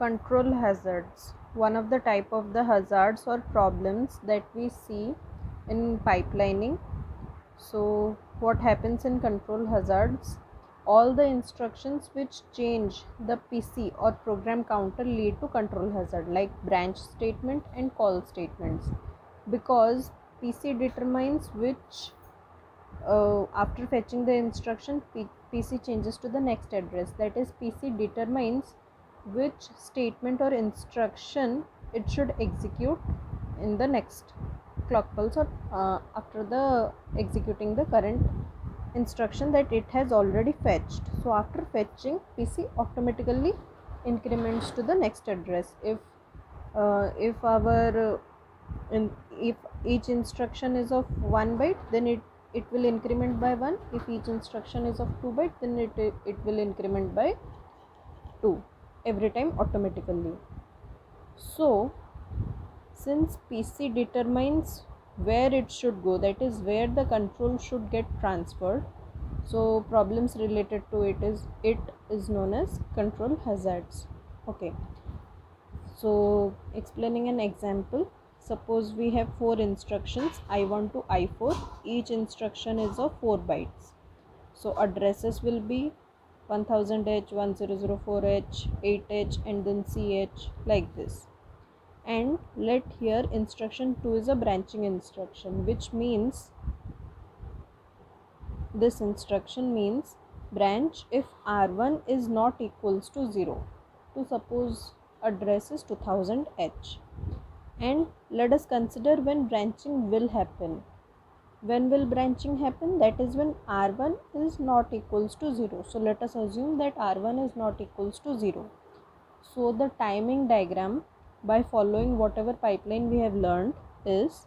Control hazards. One of the type of the hazards or problems that we see in pipelining. So what happens in control hazards? All the instructions which change the PC or program counter lead to control hazard, like branch statement and call statements, because PC determines which after fetching the instruction, PC changes to the next address. That is, PC determines which statement or instruction it should execute in the next clock pulse, or after the executing the current instruction that it has already fetched. So after fetching, PC automatically increments to the next address. If our if each instruction is of 1 byte, then it will increment by 1. If each instruction is of 2 byte, then it will increment by 2 every time automatically. So since PC determines where it should go, that is where the control should get transferred, so problems related to it is known as control hazards. Okay, so explaining an example, suppose we have 4 instructions I1 to I4. Each instruction is of 4 bytes. So addresses will be 1000H, 1004H, 8H, and then CH, like this. And let here instruction 2 is a branching instruction, which means this instruction means branch if R1 is not equals to 0. To suppose address is 2000H. And let us consider when branching will happen. When will branching happen? That is when R1 is not equals to 0. So let us assume that R1 is not equals to 0. So the timing diagram, by following whatever pipeline we have learned, is,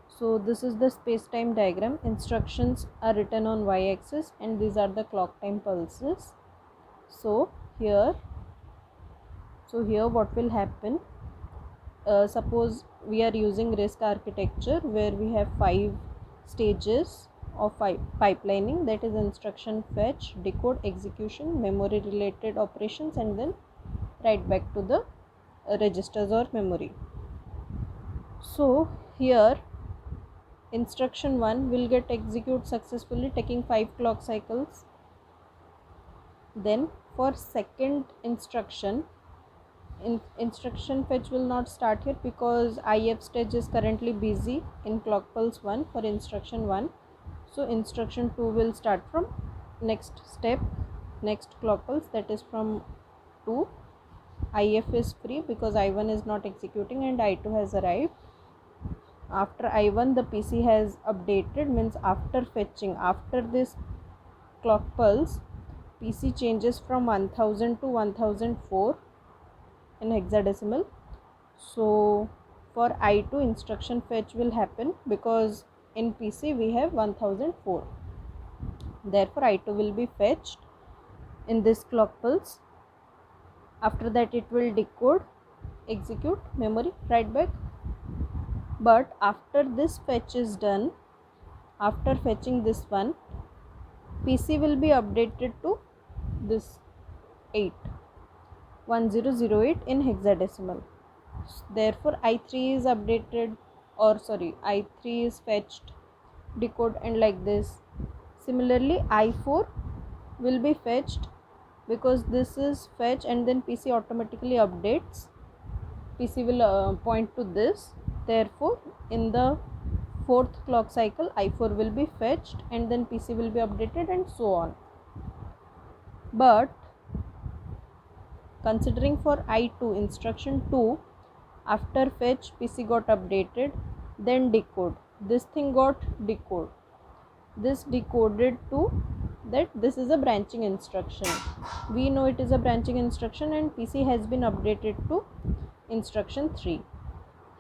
so this is the space-time diagram. Instructions are written on y-axis and these are the clock time pulses. So here what will happen? Suppose we are using RISC architecture where we have 5 stages of pipelining, that is instruction fetch, decode, execution, memory related operations, and then write back to the registers or memory. So here instruction 1 will get executed successfully taking 5 clock cycles. Then for second instruction, instruction fetch will not start here because IF stage is currently busy in clock pulse 1 for instruction 1. So instruction 2 will start from next step, next clock pulse, that is from 2. IF is free because I1 is not executing and I2 has arrived. After I1 the PC has updated, means after fetching, after this clock pulse, PC changes from 1000 to 1004 in hexadecimal. So for I2 instruction fetch will happen because in PC we have 1004. Therefore I2 will be fetched in this clock pulse. After that it will decode, execute, memory, write back. But after this fetch is done, after fetching this one, PC will be updated to this 1008 in hexadecimal. Therefore I3 is updated, or sorry, I3 is fetched, decode, and like this. Similarly I4 will be fetched because this is fetch and then PC automatically updates. PC will point to this. Therefore in the 4th clock cycle I4 will be fetched and then PC will be updated, and so on. But considering for I2 instruction 2, after fetch PC got updated, then decode, this thing got decode, this decoded to that this is a branching instruction. We know it is a branching instruction and PC has been updated to instruction 3.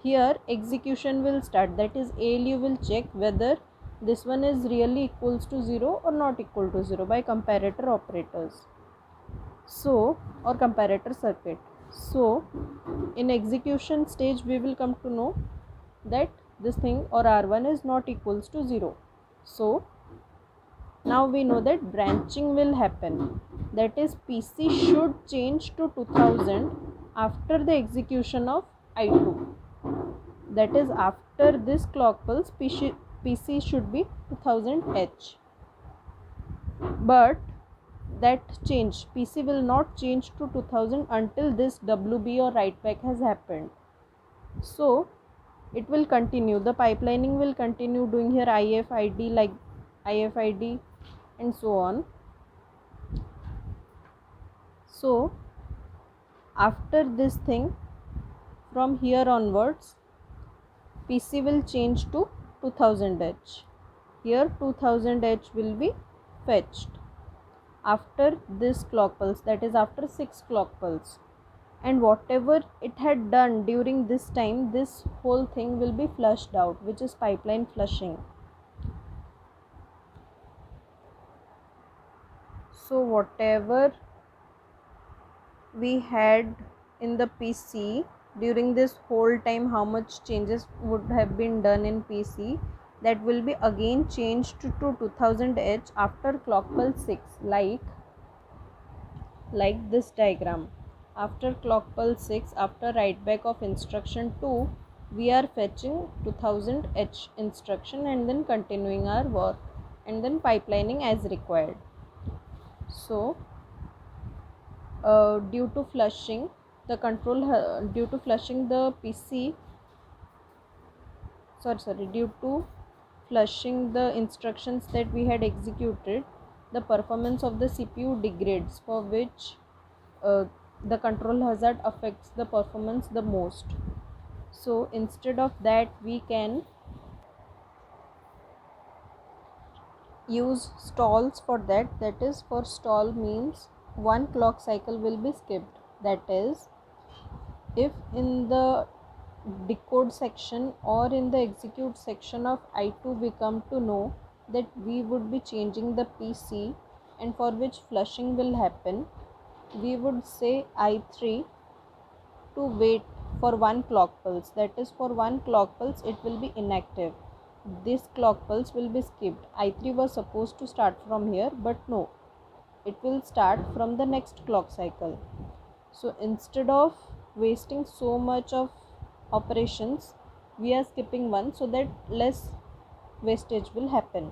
Here execution will start, that is ALU will check whether this one is really equals to 0 or not equal to 0 by comparator operators, so, or comparator circuit. So in execution stage we will come to know that this thing or R1 is not equals to 0. So now we know that branching will happen, that is PC should change to 2000 after the execution of I2. That is, after this clock pulse, PC should be 2000H. But that change, PC will not change to 2000 until this WB or write back has happened. So it will continue, the pipelining will continue doing here IFID, like IFID and so on. So after this thing, from here onwards, PC will change to 2000H. Here 2000H will be fetched after this clock pulse, that is after 6 clock pulse, and whatever it had done during this time, this whole thing will be flushed out, which is pipeline flushing. So whatever we had in the PC during this whole time, how much changes would have been done in PC, that will be again changed to 2000H after clock pulse 6, like this diagram. After clock pulse 6, after write back of instruction 2, we are fetching 2000H instruction and then continuing our work and then pipelining as required. So due to flushing the PC, due to flushing the instructions that we had executed, the performance of the CPU degrades, for which the control hazard affects the performance the most. So instead of that, we can use stalls for that. That is, for stall means one clock cycle will be skipped. That is, if in the decode section or in the execute section of I2 we come to know that we would be changing the PC and for which flushing will happen, we would say I3 to wait for one clock pulse. That is, for one clock pulse it will be inactive. This clock pulse will be skipped. I3 was supposed to start from here, but no, it will start from the next clock cycle. So instead of wasting so much of operations, we are skipping one so that less wastage will happen.